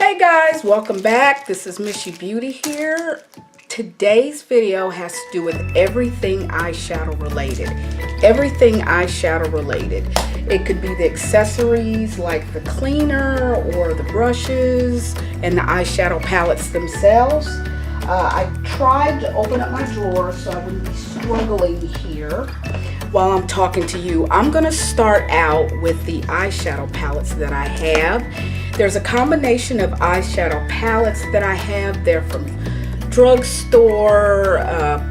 Hey guys, welcome back. This is Mishy Beauty here. Today's video has to do with everything eyeshadow related. Everything eyeshadow related. It could be the accessories like the cleaner or the brushes and the eyeshadow palettes themselves. I tried to open up my drawer so I wouldn't be struggling here while I'm talking to you. I'm going to start out with the eyeshadow palettes that I have. There's a combination of eyeshadow palettes that I have. They're from drugstore,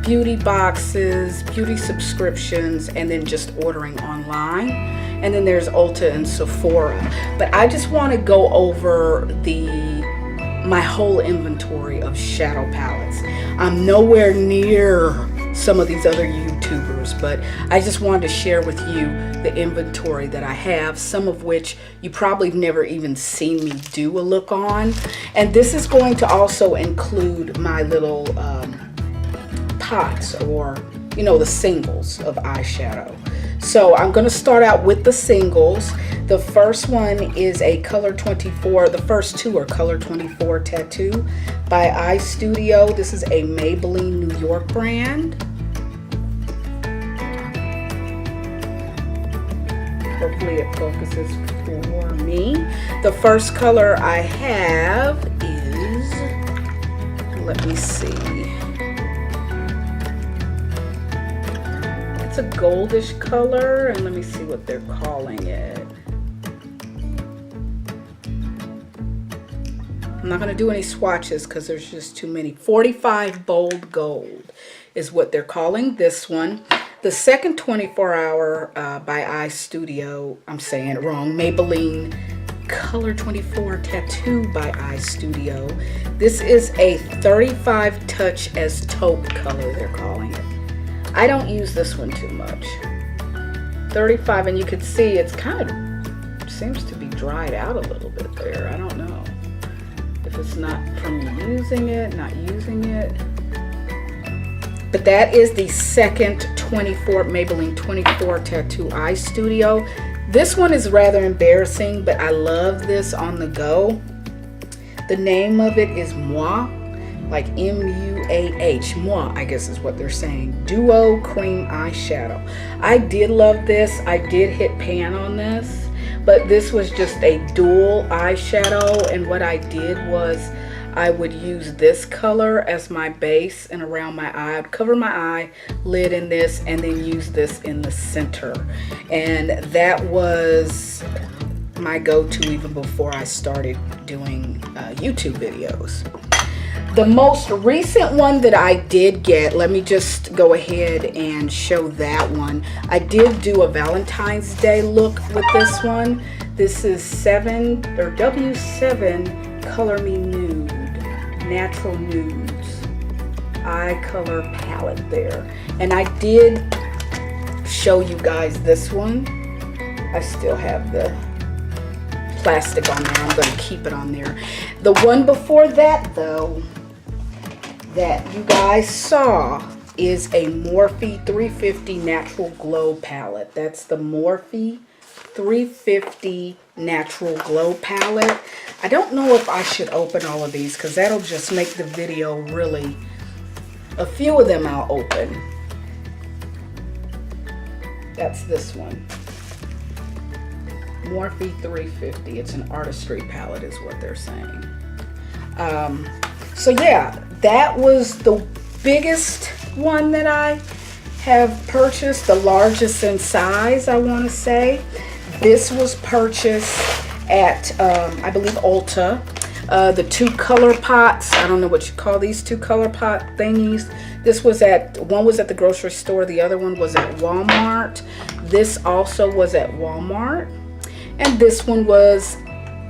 beauty boxes, beauty subscriptions, and then just ordering online. And then there's Ulta and Sephora. But I just want to go over my whole inventory of shadow palettes. I'm nowhere near some of these other YouTubers, but I just wanted to share with you the inventory that I have, some of which you probably have never even seen me do a look on. And this is going to also include my little pots, or the singles of eyeshadow. So I'm going to start out with the singles. The first one is a Color 24. The first two are Color 24 Tattoo by Eyeshadow. This is a Maybelline New York brand. Hopefully it focuses for me. The first color I have is, let me see. It's a goldish color, and let me see what they're calling it. I'm not going to do any swatches because there's just too many. 45 Bold Gold is what they're calling this one. The second 24-hour by Eyeshadow, I'm saying it wrong, Maybelline Color 24 Tattoo by Eyeshadow. This is a 35 Touch as Taupe color, they're calling it. I don't use this one too much. 35, and you can see it's kind of seems to be dried out a little bit there. I don't know if it's not from using it, not using it. But that is the second Maybelline 24 Tattoo Eyeshadow. This one is rather embarrassing, but I love this on the go. The name of it is Moi, like M-U-A-H. Moi, I guess is what they're saying. Duo Cream Eyeshadow. I did love this. I did hit pan on this, but this was just a dual eyeshadow, and what I did was I would use this color as my base and around my eye. I'd cover my eye lid in this and then use this in the center. And that was my go-to even before I started doing YouTube videos. The most recent one that I did get, let me just go ahead and show that one. I did do a Valentine's Day look with this one. This is W7 Color Me Nude, Natural Nudes eye color palette there. And I did show you guys this one. I still have the plastic on there. I'm going to keep it on there. The one before that, though, that you guys saw is a Morphe 350 Natural Glow palette. That's the Morphe 350 Natural Glow palette. I don't know if I should open all of these because that'll just make the video really, a few of them I'll open. That's this one. Morphe 350. It's an artistry palette is what they're saying. So yeah, that was the biggest one that I have purchased, the largest in size, I want to say. This was purchased at, I believe, Ulta. The two color pots, I don't know what you call these two color pot thingies. This was one was at the grocery store, the other one was at Walmart. This also was at Walmart. And this one was,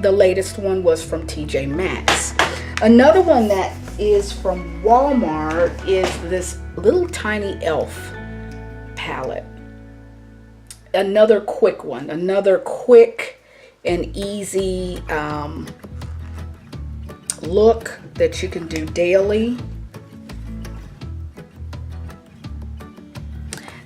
the latest one was from TJ Maxx. Another one that is from Walmart is this little tiny elf palette. Another quick one, another quick and easy look that you can do daily.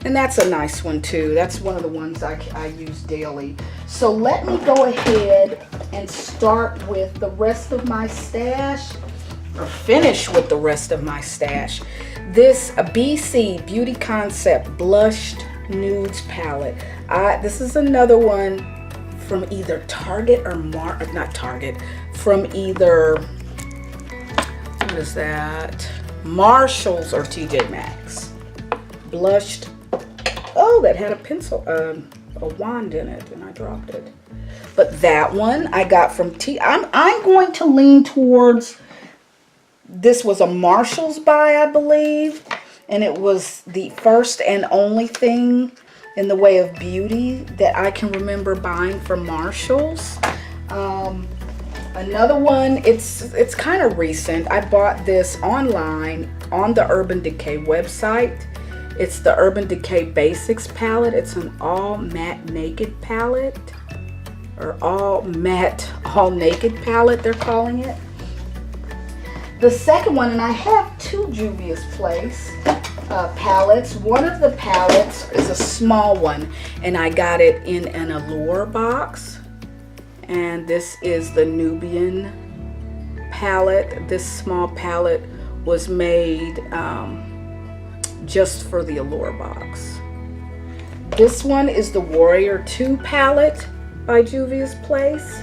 And that's a nice one too. That's one of the ones I use daily. So let me go ahead and start with the rest of my stash, or finish with the rest of my stash. This BC Beauty Concept Blushed Nudes palette. This is another one from either Target or not Target, from either, what is that? Marshalls or TJ Maxx. Blushed. Oh, that had a pencil, a wand in it, and I dropped it. But that one I got from I'm going to lean towards, this was a Marshalls buy, I believe, and it was the first and only thing in the way of beauty that I can remember buying from Marshalls. Another one, it's kind of recent. I bought this online on the Urban Decay website. It's the Urban Decay Basics palette. It's an all matte naked palette, or all matte all naked palette they're calling it. The second one, and I have two Juvia's Place palettes. One of the palettes is a small one, and I got it in an Allure box. And this is the Nubian palette. This small palette was made just for the Allure box. This one is the Warrior 2 palette by Juvia's Place.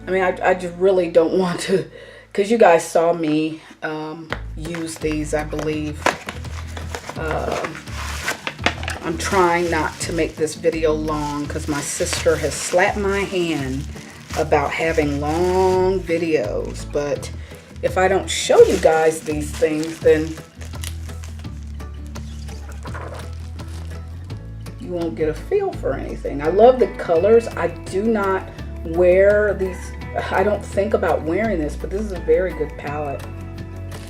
I mean, I just really don't want to, because you guys saw me use these, I believe. I'm trying not to make this video long because my sister has slapped my hand about having long videos. But if I don't show you guys these things, then you won't get a feel for anything. I love the colors. I do not wear these. I don't think about wearing this, but this is a very good palette.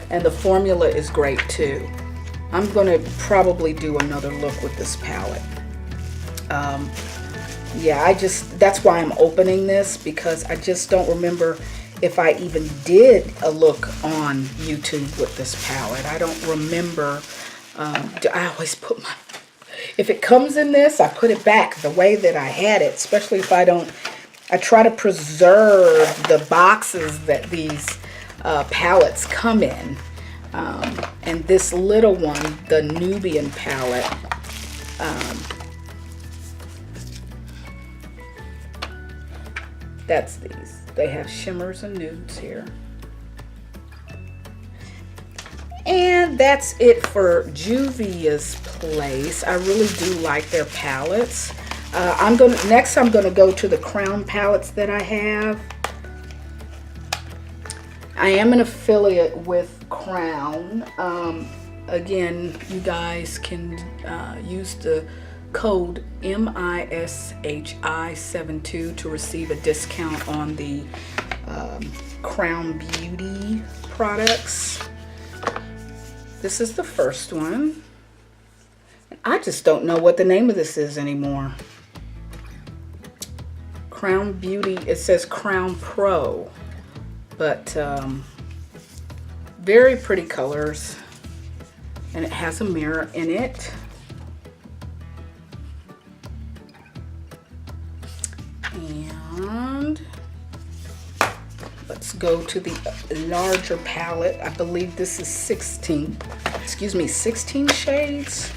And the formula is great too. I'm going to probably do another look with this palette. Yeah, that's why I'm opening this, because I just don't remember if I even did a look on YouTube with this palette. I don't remember. I always put my, if it comes in this, I put it back the way that I had it, especially if I don't, I try to preserve the boxes that these palettes come in. And this little one, the Nubian palette, that's these. They have shimmers and nudes here. And that's it for Juvia's Place. I really do like their palettes. Next I'm gonna go to the Crown palettes that I have. I am an affiliate with Crown. Again, you guys can use the code MISHI72 to receive a discount on the Crown Beauty products. This is the first one. I just don't know what the name of this is anymore. Crown Beauty, it says Crown Pro. But very pretty colors, and it has a mirror in it. And let's go to the larger palette. I believe this is 16 shades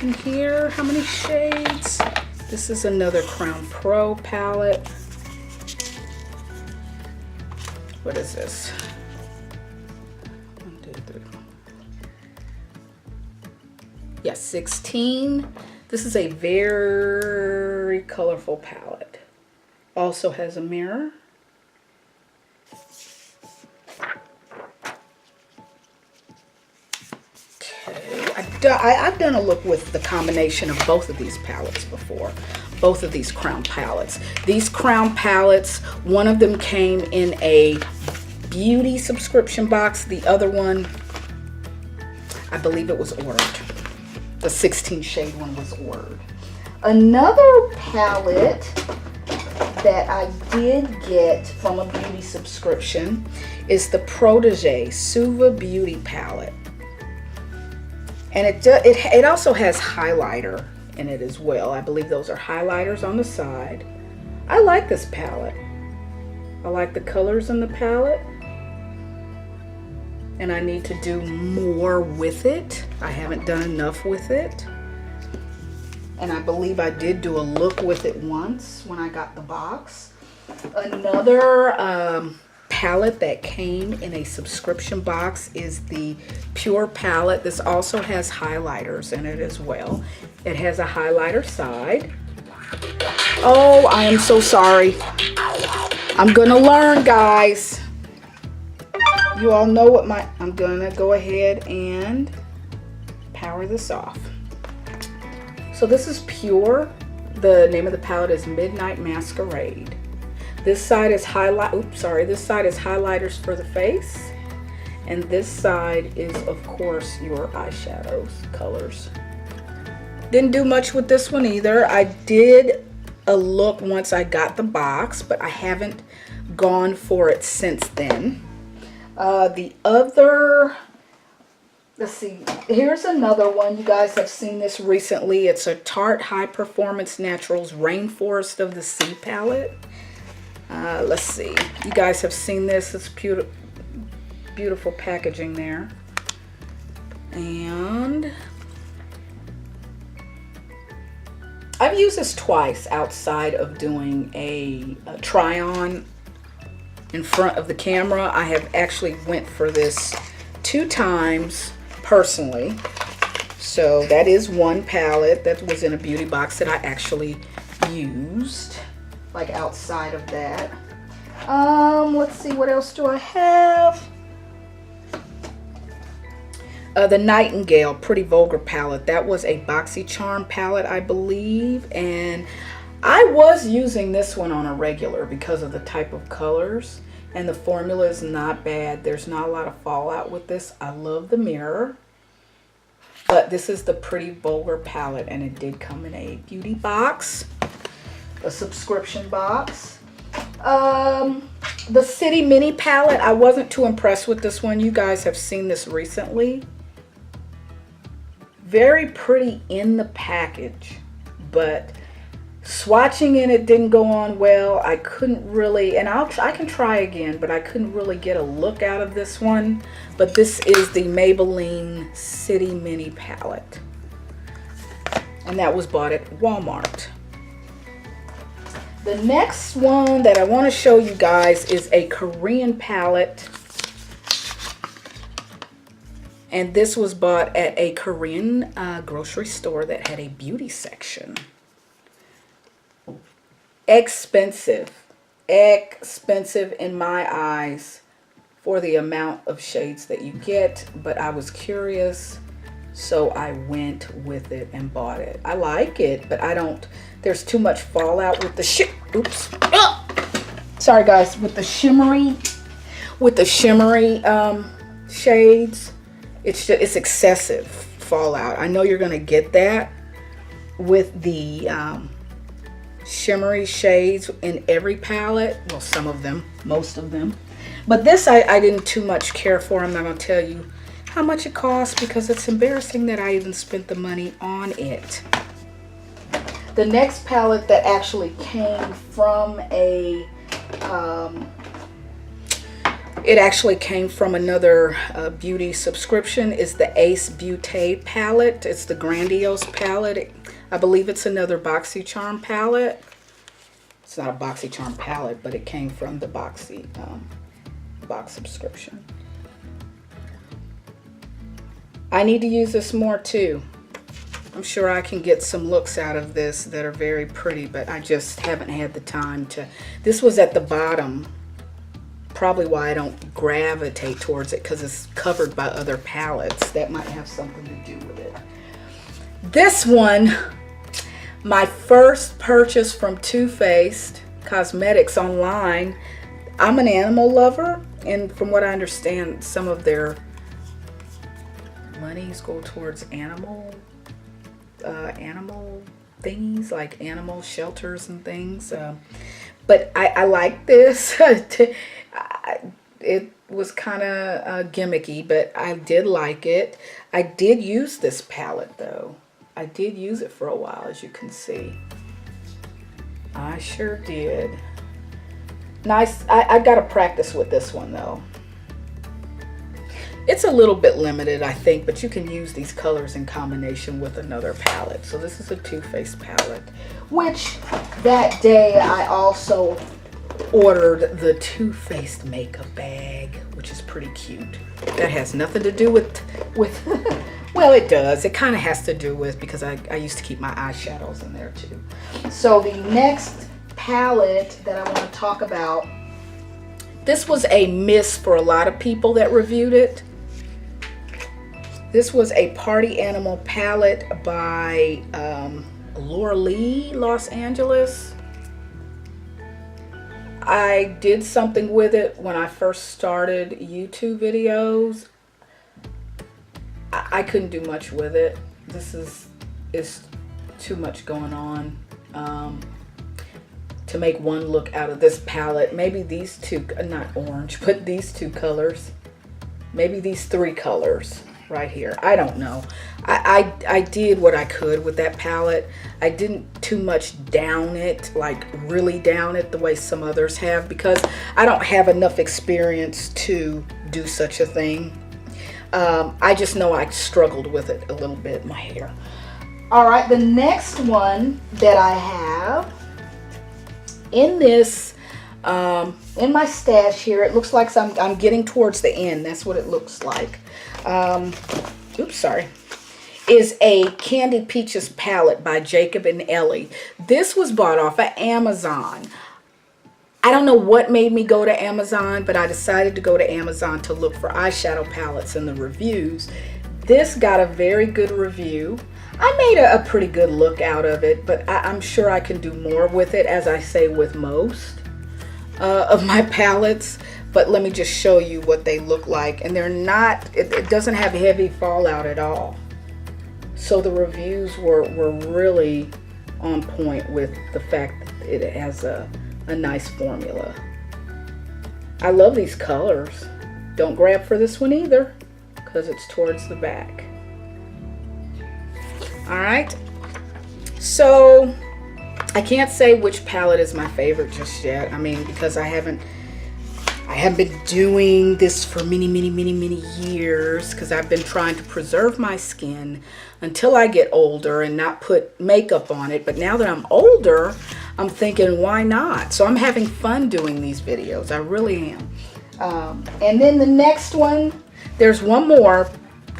in here. How many shades? This is another Crown Pro palette. What is this? 1, 2, 3. Yes, 16. This is a very colorful palette. Also has a mirror. Okay, I've done a look with the combination of both of these palettes before. Both of these Crown palettes. These Crown palettes, one of them came in a beauty subscription box. The other one, I believe it was ordered. The 16 shade one was ordered. Another palette that I did get from a beauty subscription is the Protégé Suva Beauty palette. And it also has highlighter in it as well. I believe those are highlighters on the side. I like this palette. I like the colors in the palette. And I need to do more with it. I haven't done enough with it. And I believe I did do a look with it once when I got the box. Another palette that came in a subscription box is the Pure palette. This also has highlighters in it as well. It has a highlighter side. Oh, I am so sorry. I'm gonna learn, guys. You all know what I'm gonna go ahead and power this off. So this is Pure. The name of the palette is Midnight Masquerade. This side is this side is highlighters for the face. And this side is, of course, your eyeshadows, colors. Didn't do much with this one either. I did a look once I got the box, but I haven't gone for it since then. The other, let's see, here's another one. You guys have seen this recently. It's a Tarte High Performance Naturals Rainforest of the Sea palette. Let's see. You guys have seen this. It's beautiful packaging there. And I've used this twice outside of doing a try-on in front of the camera. I have actually went for this 2 times personally. So that is one palette that was in a beauty box that I actually used, like outside of that. Let's see, what else do I have? The Nightingale Pretty Vulgar palette. That was a BoxyCharm palette, I believe, and I was using this one on a regular because of the type of colors, and the formula is not bad. There's not a lot of fallout with this. I love the mirror, but this is the Pretty Vulgar palette, and it did come in a beauty box, a subscription box. The City Mini palette, I wasn't too impressed with this one. You guys have seen this recently. Very pretty in the package, but swatching in it didn't go on well. I couldn't really, and I can try again, but I couldn't really get a look out of this one. But this is the Maybelline City Mini palette, and that was bought at Walmart. The next one that I want to show you guys is a Korean palette. And this was bought at a Korean grocery store that had a beauty section. Expensive. Expensive in my eyes for the amount of shades that you get. But I was curious, so I went with it and bought it. I like it, but I don't, there's too much fallout with the sorry guys, with the shimmery shades. It's excessive fallout. I know you're gonna get that with the shimmery shades in every palette. Well, some of them, most of them. But this I didn't too much care for. I'm not gonna tell you how much it costs because it's embarrassing that I even spent the money on it. The next palette that actually came from a it actually came from another beauty subscription is the Ace Beauté palette. It's the Grandiose palette. I believe it's another BoxyCharm palette. It's not a BoxyCharm palette, but it came from the box subscription. I need to use this more too. I'm sure I can get some looks out of this that are very pretty, but I just haven't had the time to. This was at the bottom. Probably why I don't gravitate towards it, because it's covered by other palettes. That might have something to do with it. This one, my first purchase from Too Faced Cosmetics online. I'm an animal lover, and from what I understand, some of their monies go towards animal thingies, like animal shelters and things. But I like this. it was kind of gimmicky, but I did like it. I did use this palette though. I did use it for a while, as you can see. I sure did. Nice. I got to practice with this one though. It's a little bit limited, I think, but you can use these colors in combination with another palette. So this is a Too Faced palette, which that day I also ordered the Too Faced makeup bag, which is pretty cute. That has nothing to do with well, it does. It kind of has to do with, because I used to keep my eyeshadows in there too. So the next palette that I want to talk about, this was a miss for a lot of people that reviewed it. This was a Party Animal palette by Laura Lee, Los Angeles. I did something with it when I first started YouTube videos. I couldn't do much with it. This is too much going on to make one look out of this palette. Maybe these two, not orange, but these two colors. Maybe these three colors right here. I don't know. I did what I could with that palette. I didn't too much down it, like really down it the way some others have, because I don't have enough experience to do such a thing. I just know I struggled with it a little bit in my hair. All right, the next one that I have in this, in my stash here, it looks like I'm getting towards the end. That's what it looks like. Oops, sorry. Is a Candy Peaches palette by Jacob and Ellie. This was bought off of Amazon. I don't know what made me go to Amazon, but I decided to go to Amazon to look for eyeshadow palettes in the reviews. This got a very good review. I made a pretty good look out of it, but I'm sure I can do more with it, as I say with most of my palettes. But let me just show you what they look like. And they're not, it doesn't have heavy fallout at all. So the reviews were really on point with the fact that it has a nice formula. I love these colors. Don't grab for this one either, because it's towards the back. All right. So I can't say which palette is my favorite just yet. I mean, because I haven't been doing this for many years, because I've been trying to preserve my skin until I get older and not put makeup on it. But now that I'm older, I'm thinking, why not? So I'm having fun doing these videos. I really am. And then the next one, there's one more.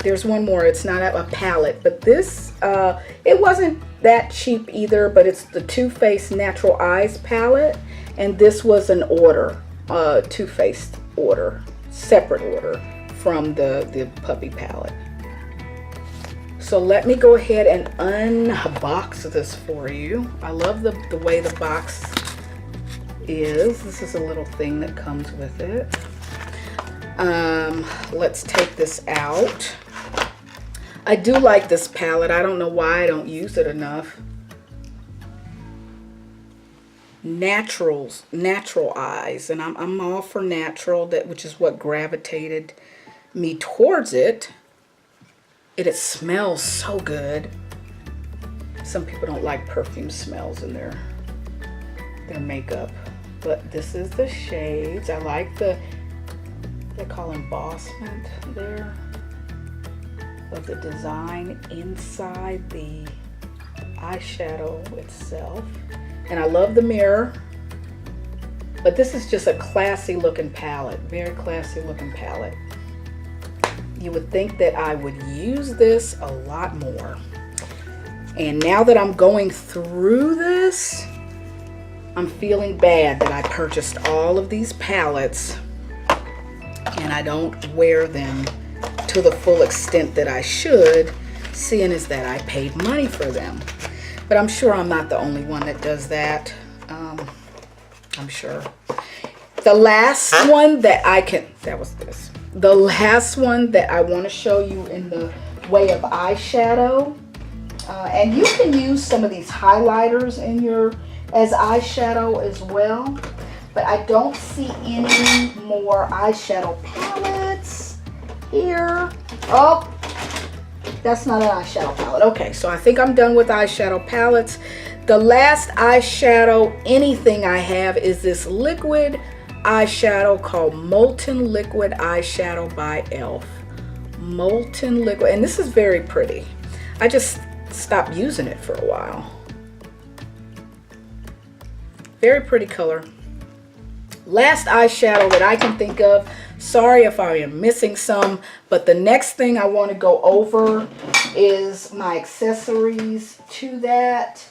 There's one more. It's not a palette, but this, it wasn't that cheap either, but it's the Too Faced Natural Eyes palette. And this was an order. Too Faced order, separate order from the puppy palette. So let me go ahead and unbox this for you. I love the way the box is. This is a little thing that comes with it. Let's take this out. I do like this palette. I don't know why I don't use it enough. Natural eyes, and I'm all for natural, which is what gravitated me towards it. It smells so good. Some people don't like perfume smells in their makeup, but this is the shades. I like they call embossment there of the design inside the eyeshadow itself. And I love the mirror, but this is just a classy looking palette, very classy looking palette. You would think that I would use this a lot more. And now that I'm going through this, I'm feeling bad that I purchased all of these palettes and I don't wear them to the full extent that I should, seeing as that I paid money for them. But I'm sure I'm not the only one that does that. I'm sure. The last one that the last one that I want to show you in the way of eyeshadow. And you can use some of these highlighters as eyeshadow as well. but I don't see any more eyeshadow palettes here. Oh, that's not an eyeshadow palette. Okay, so I think I'm done with eyeshadow palettes. The last eyeshadow anything I have is this liquid eyeshadow called Molten Liquid Eyeshadow by e.l.f. Molten Liquid, and this is very pretty. I just stopped using it for a while. Very pretty color. Last eyeshadow that I can think of. Sorry if I am missing some, but the next thing I want to go over is my accessories to that.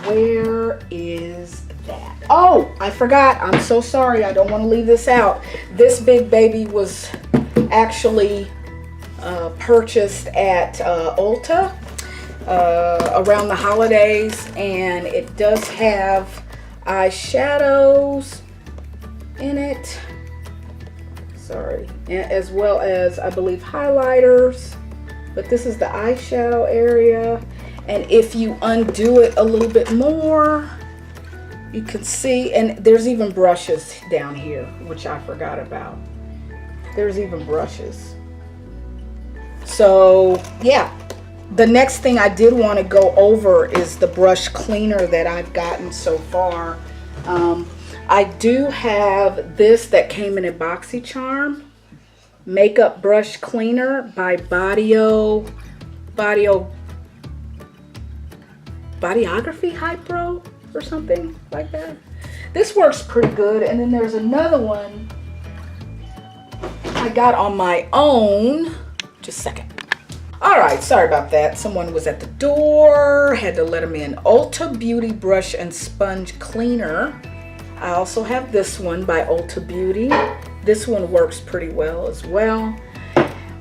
Where is that? Oh, I forgot. I'm so sorry. I don't want to leave this out. This big baby was actually purchased at Ulta around the holidays, and it does have eyeshadows in it. Sorry. As well as, I believe, highlighters. But this is the eyeshadow area. And if you undo it a little bit more, you can see, and there's even brushes down here, which I forgot about. There's even brushes. So yeah, the next thing I did want to go over is the brush cleaner that I've gotten so far. I do have this that came in a BoxyCharm makeup brush cleaner by Bodyography Hypro or something like that. This works pretty good. And then there's another one I got on my own. Just a second. All right, sorry about that. Someone was at the door, had to let them in. Ulta Beauty Brush and Sponge Cleaner. I also have this one by Ulta Beauty. This one works pretty well as well.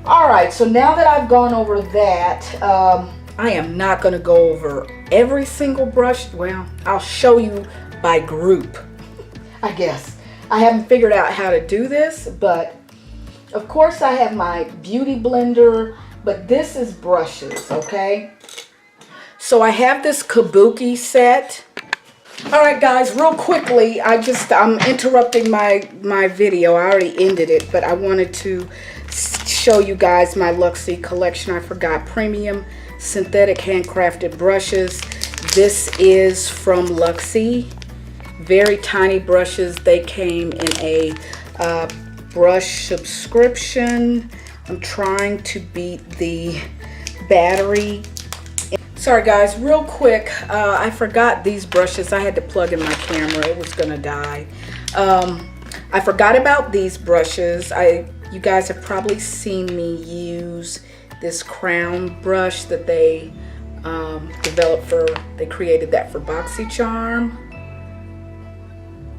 All right, so now that I've gone over that, I am not going to go over every single brush. Well, I'll show you by group, I guess. I haven't figured out how to do this, but of course I have my beauty blender, but this is brushes, okay? So I have this Kabuki set. All right, guys, real quickly, I'm interrupting my video. I already ended it, but I wanted to show you guys my Luxie collection. I forgot. Premium synthetic handcrafted brushes. This is from Luxie. Very tiny brushes. They came in a brush subscription. I'm trying to beat the battery. Sorry guys, real quick, I forgot these brushes. I had to plug in my camera. It was gonna die. I forgot about these brushes. You guys have probably seen me use this crown brush that they they created that for BoxyCharm.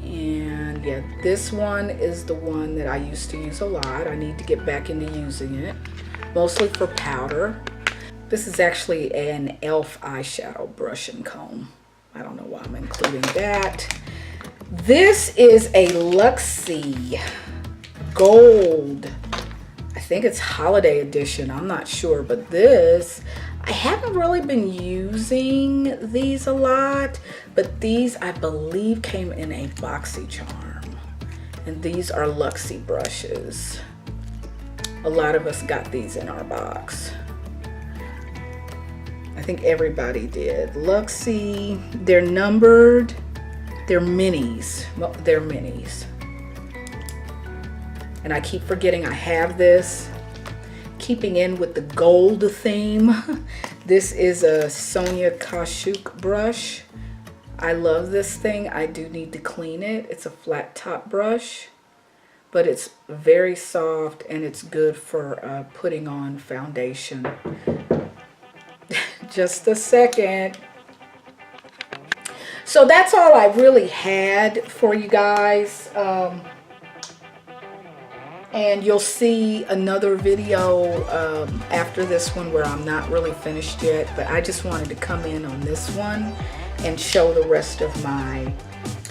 And yeah, this one is the one that I used to use a lot. I need to get back into using it, mostly for powder. This is actually an e.l.f. eyeshadow brush and comb. I don't know why I'm including that. This is a Luxie Gold. I think it's holiday edition. I'm not sure, but this, I haven't really been using these a lot, but these I believe came in a BoxyCharm. And these are Luxie brushes. A lot of us got these in our box. I think everybody did. Luxie, they're numbered. They're minis. They're minis. And I keep forgetting I have this. Keeping in with the gold theme. This is a Sonia Kashuk brush. I love this thing. I do need to clean it. It's a flat top brush, but it's very soft and it's good for putting on foundation. Just a second. So that's all I really had for you guys. And you'll see another video after this one where I'm not really finished yet, but I just wanted to come in on this one and show the rest of my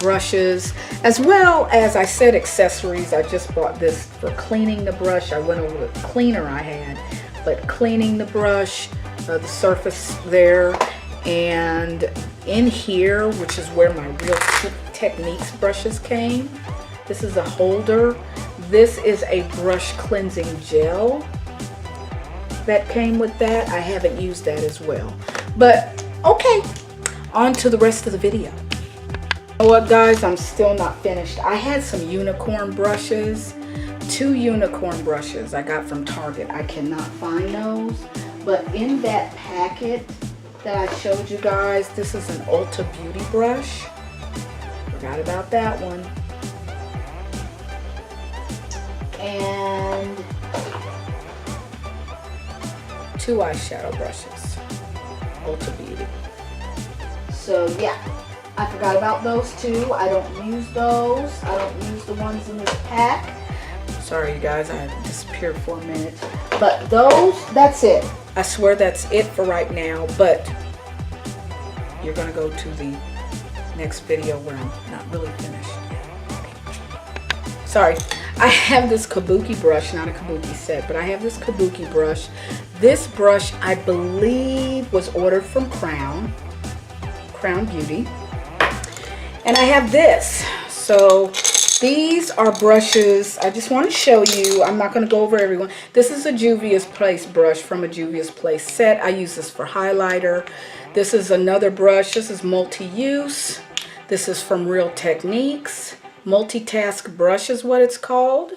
brushes, as well as I said accessories. I just bought this for cleaning the brush. I went over the cleaner I had, but cleaning the brush, the surface there, And in here, which is where my Real Techniques brushes came, this is a holder. This is a brush cleansing gel that came with that. I haven't used that as well. But okay, on to the rest of the video. You know what, guys? I'm still not finished. I had some unicorn brushes. 2 unicorn brushes I got from Target. I cannot find those. But in that packet that I showed you guys, this is an Ulta Beauty brush. Forgot about that one. And 2 eyeshadow brushes. Ulta Beauty. So yeah, I forgot about those 2. I don't use those. I don't use the ones in this pack. Sorry you guys, I disappeared for a minute. But those, that's it. I swear that's it for right now, but you're gonna go to the next video where I'm not really finished yet. Sorry, I have this kabuki brush, not a kabuki set, but I have this kabuki brush. This brush, I believe, was ordered from Crown Beauty. And I have this. So these are brushes. I just want to show you. I'm not going to go over everyone. This is a Juvia's Place brush from a Juvia's Place set. I use this for highlighter. This is another brush. This is multi-use. This is from Real Techniques. Multitask brush is what it's called.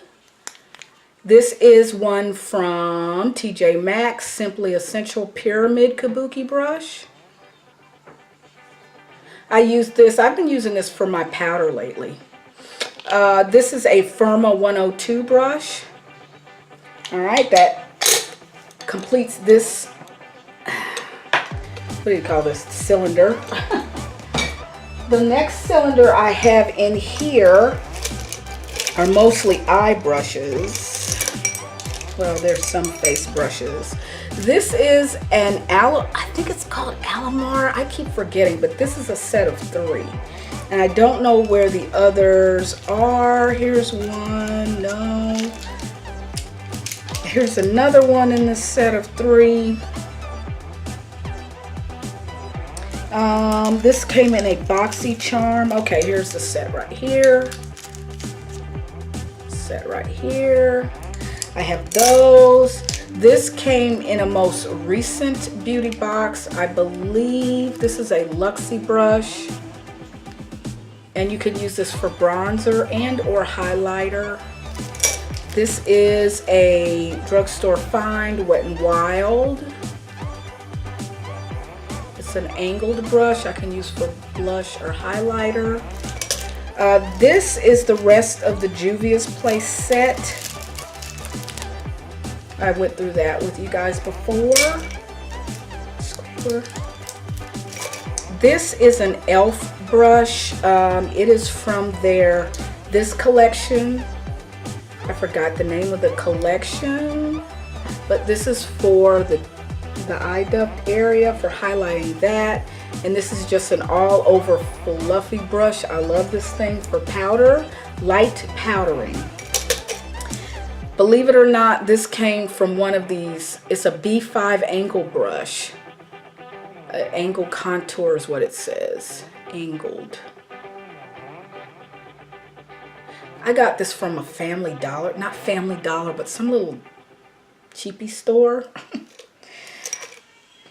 This is one from TJ Maxx, Simply Essential Pyramid Kabuki brush. I use this. I've been using this for my powder lately. This is a Firma 102 brush. Alright, that completes this, what do you call this, cylinder. The next cylinder I have in here are mostly eye brushes. Well, there's some face brushes. This is an I think it's called Alamar. I keep forgetting, but this is a set of 3. And I don't know where the others are. Here's one, no. Here's another one in this set of 3. This came in a boxy charm. Okay, here's the set right here. Set right here. I have those. This came in a most recent beauty box. I believe this is a Luxie brush. And you could use this for bronzer and or highlighter. This is a drugstore find, Wet n Wild. It's an angled brush I can use for blush or highlighter. This is the rest of the Juvia's Place set. I went through that with you guys before. Scraper. This is an e.l.f. brush. It is from this collection. I forgot the name of the collection, but this is for the eye duct area, for highlighting that. And this is just an all over fluffy brush. I love this thing for powder, light powdering. Believe it or not, this came from one of these. It's a B5 angle brush. Angle contour is what it says. Angled. I got this from a Family Dollar, not Family Dollar, but some little cheapy store.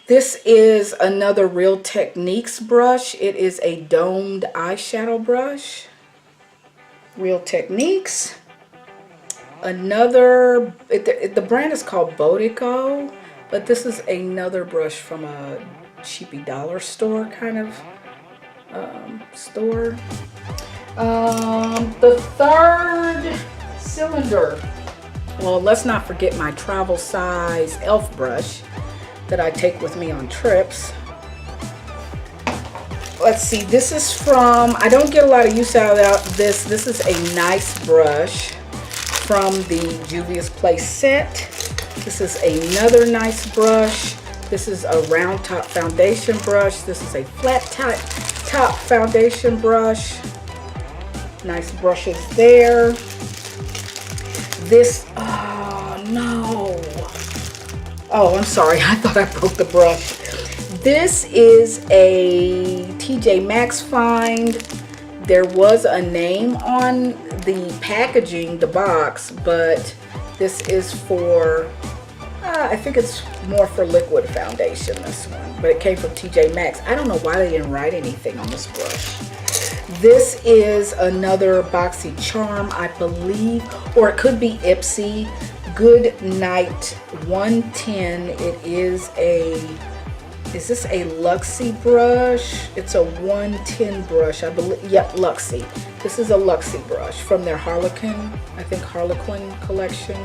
This is another Real Techniques brush. It is a domed eyeshadow brush. Real Techniques. Another, the brand is called Bodico, but this is another brush from a cheapy dollar store kind of store. The third cylinder, well, let's not forget my travel size e.l.f. brush that I take with me on trips. Let's see, this is from, I don't get a lot of use out of this. This is a nice brush from the Juvia's Place set. This is another nice brush. This is a round top foundation brush. This is a flat top foundation brush. Nice brushes there. This, oh no. Oh, I'm sorry. I thought I broke the brush. This is a TJ Maxx find. There was a name on the packaging, the box, but this is for, I think it's more for liquid foundation, this one. But it came from TJ Maxx. I don't know why they didn't write anything on this brush. This is another Boxy Charm, I believe, or it could be Ipsy. Good Night 110. It is this a Luxie brush? It's a 110 brush, I believe. Yep, Luxie. This is a Luxie brush from their Harlequin collection.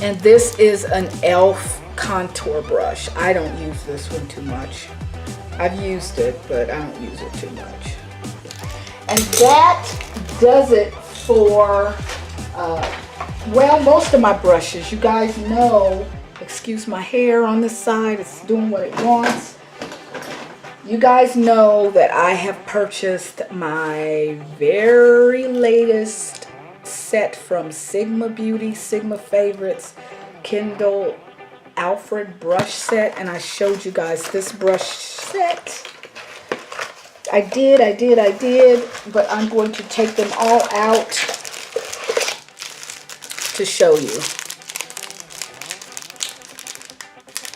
And this is an e.l.f. contour brush. I don't use this one too much. I've used it, but I don't use it too much. And that does it for, well, most of my brushes. You guys know, excuse my hair on this side, it's doing what it wants. You guys know that I have purchased my very latest set from Sigma Beauty, Sigma Favorites, Kendall Alfred brush set, and I showed you guys this brush set. I did, but I'm going to take them all out to show you.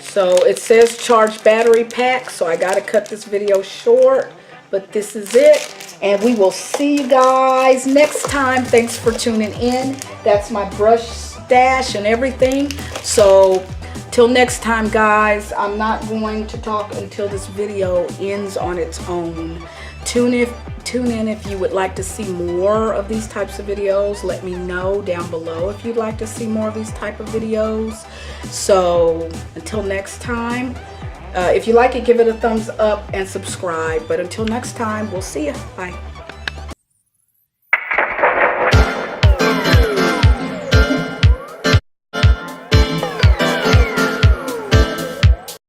So it says charged battery pack, so I gotta cut this video short, but this is it, and we will see you guys next time. Thanks for tuning in. That's my brush stash and everything. So till next time, guys, I'm not going to talk until this video ends on its own. Tune in if you would like to see more of these types of videos. Let me know down below if you'd like to see more of these type of videos. So until next time, if you like it, give it a thumbs up and subscribe. But until next time, we'll see you. Bye.